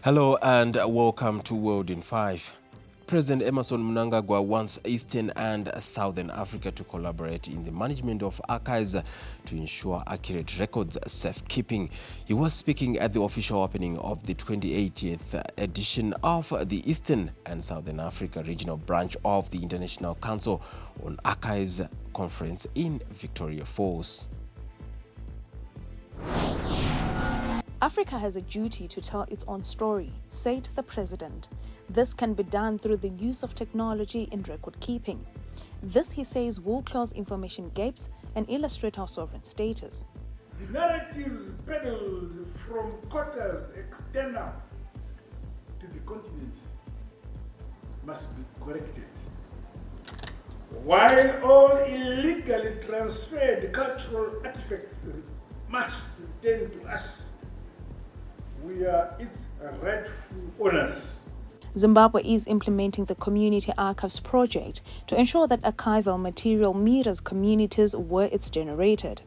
Hello and welcome to World in 5. President Emmerson Mnangagwa wants Eastern and Southern Africa to collaborate in the management of archives to ensure accurate records safekeeping. He was speaking at the official opening of the 28th edition of the Eastern and Southern Africa Regional Branch of the International Council on Archives Conference in Victoria Falls. Africa has a duty to tell its own story, said the president. This can be done through the use of technology in record keeping. This, he says, will close information gaps and illustrate our sovereign status. The narratives peddled from quarters external to the continent must be corrected. While all illegally transferred cultural artifacts must return to us, we are its rightful owners. Zimbabwe is implementing the Community Archives project to ensure that archival material mirrors communities where it's generated.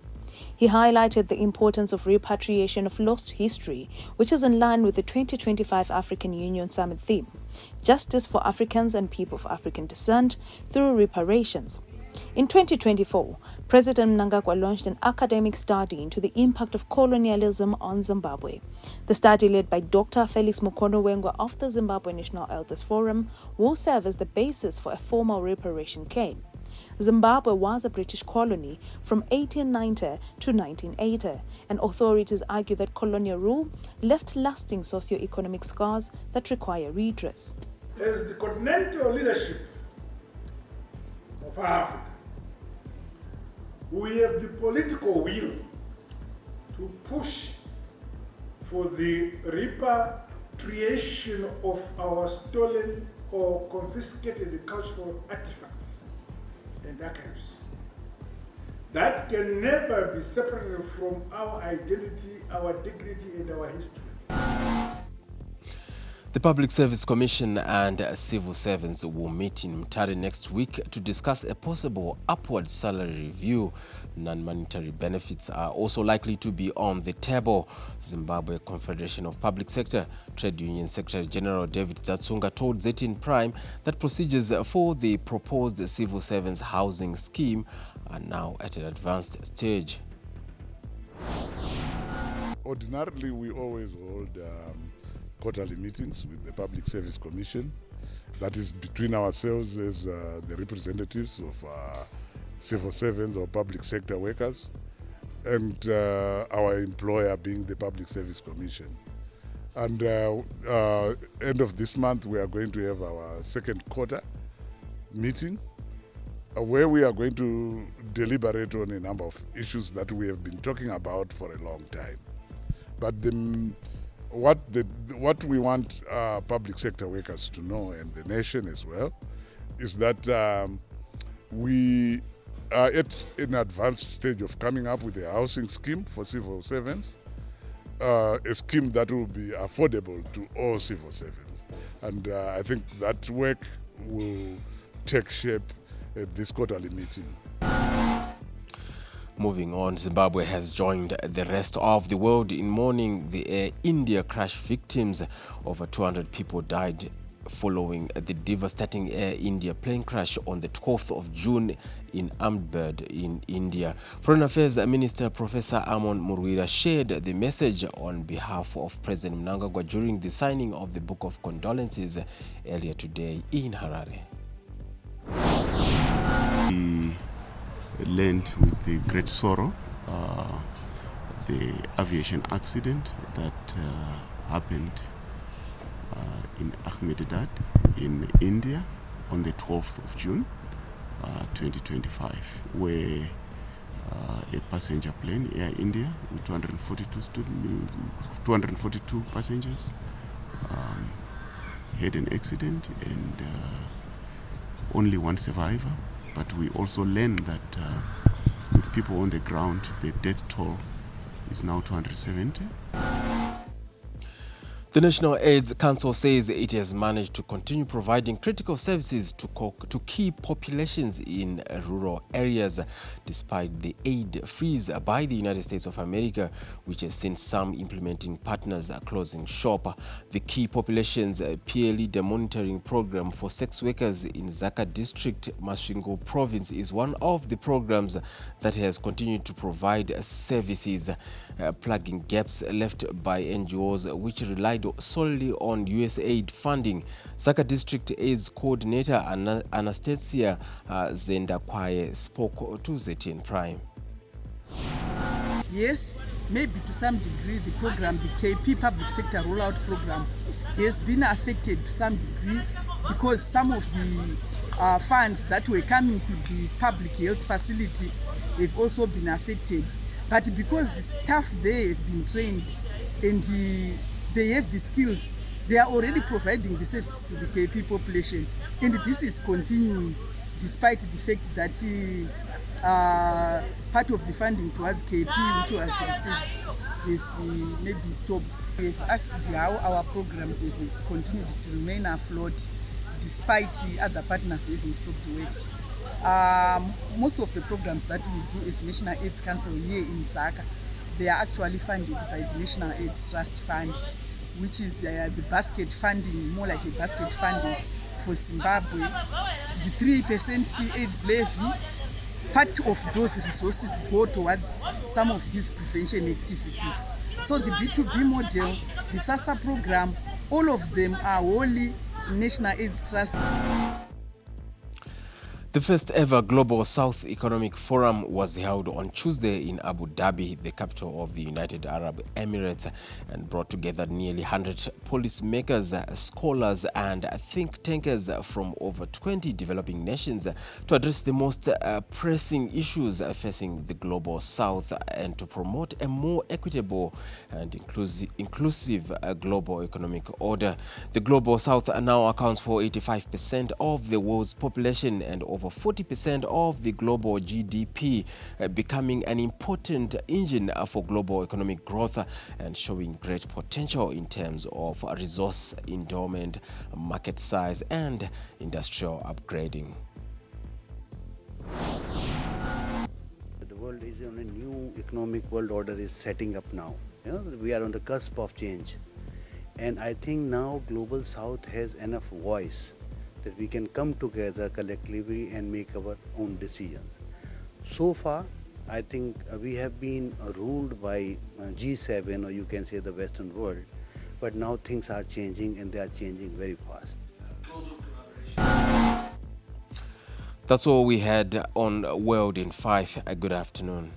He highlighted the importance of repatriation of lost history, which is in line with the 2025 African Union Summit theme, Justice for Africans and People of African Descent through Reparations. In 2024, President Mnangagwa launched an academic study into the impact of colonialism on Zimbabwe. The study, led by Dr. Felix Mukonowengwa of the Zimbabwe National Elders Forum, will serve as the basis for a formal reparation claim. Zimbabwe was a British colony from 1890 to 1980, and authorities argue that colonial rule left lasting socio-economic scars that require redress. As the continental leadership of Africa, we have the political will to push for the repatriation of our stolen or confiscated cultural artifacts and archives. That can never be separated from our identity, our dignity, and our history. The Public Service Commission and civil servants will meet in Mutare next week to discuss a possible upward salary review. Non-monetary benefits are also likely to be on the table. Zimbabwe Confederation of Public Sector Trade Union Secretary General David Zatsunga told ZN Prime that procedures for the proposed civil servants housing scheme are now at an advanced stage. Ordinarily, we always hold quarterly meetings with the Public Service Commission. That is between ourselves as the representatives of civil servants or public sector workers and our employer being the Public Service Commission. And end of this month, we are going to have our second quarter meeting where we are going to deliberate on a number of issues that we have been talking about for a long time. But what we want public sector workers to know, and the nation as well, is that we are at an advanced stage of coming up with a housing scheme for civil servants, a scheme that will be affordable to all civil servants. And I think that work will take shape at this quarterly meeting. Moving on, Zimbabwe has joined the rest of the world in mourning the Air India crash victims. Over 200 people died following the devastating Air India plane crash on the 12th of June in Ahmedabad in India. Foreign Affairs Minister Professor Amon Murwira shared the message on behalf of President Mnangagwa during the signing of the Book of Condolences earlier today in Harare. Learned with the great sorrow the aviation accident that happened in Ahmedabad in India on the 12th of June 2025, where a passenger plane, Air India, with 242 passengers had an accident and only one survivor. But we also learned that with people on the ground, the death toll is now 270. The National AIDS Council says it has managed to continue providing critical services to key populations in rural areas despite the aid freeze by the United States of America, which has seen some implementing partners closing shop. The Key Populations Peer Leader Monitoring Program for sex workers in Zaka District, Masvingo Province, is one of the programs that has continued to provide services, plugging gaps left by NGOs which relied solely on USAID funding. Zaka District AIDS Coordinator Anastasia Zendakwaye spoke to ZTN Prime. Yes, maybe to some degree the program, the KP Public Sector Rollout Program, has been affected to some degree because some of the funds that were coming to the public health facility have also been affected. But because the staff there have been trained and they have the skills, they are already providing the services to the KP population. And this is continuing despite the fact that part of the funding towards KP which was received is maybe stopped. We've asked how our programs have continued to remain afloat despite other partners having stopped work. Most of the programs that we do as National AIDS Council here in Zaka, they are actually funded by the National AIDS Trust Fund, which is the basket funding, more like a basket funding for Zimbabwe. The 3% AIDS levy, part of those resources go towards some of these prevention activities. So the B2B model, the SASA program, all of them are wholly National AIDS Trust. The first ever Global South Economic Forum was held on Tuesday in Abu Dhabi, the capital of the United Arab Emirates, and brought together nearly 100 policymakers, scholars and think tankers from over 20 developing nations to address the most pressing issues facing the Global South and to promote a more equitable and inclusive global economic order. The Global South now accounts for 85% of the world's population and over 40% of the global GDP, becoming an important engine for global economic growth and showing great potential in terms of resource endowment, market size and industrial upgrading. The world is on a new economic world order is setting up now. We are on the cusp of change. And I think now Global South has enough voice that we can come together collectively and make our own decisions. So far, I think we have been ruled by G7, or you can say the Western world, but now things are changing and they are changing very fast. That's all we had on World in 5. Good afternoon.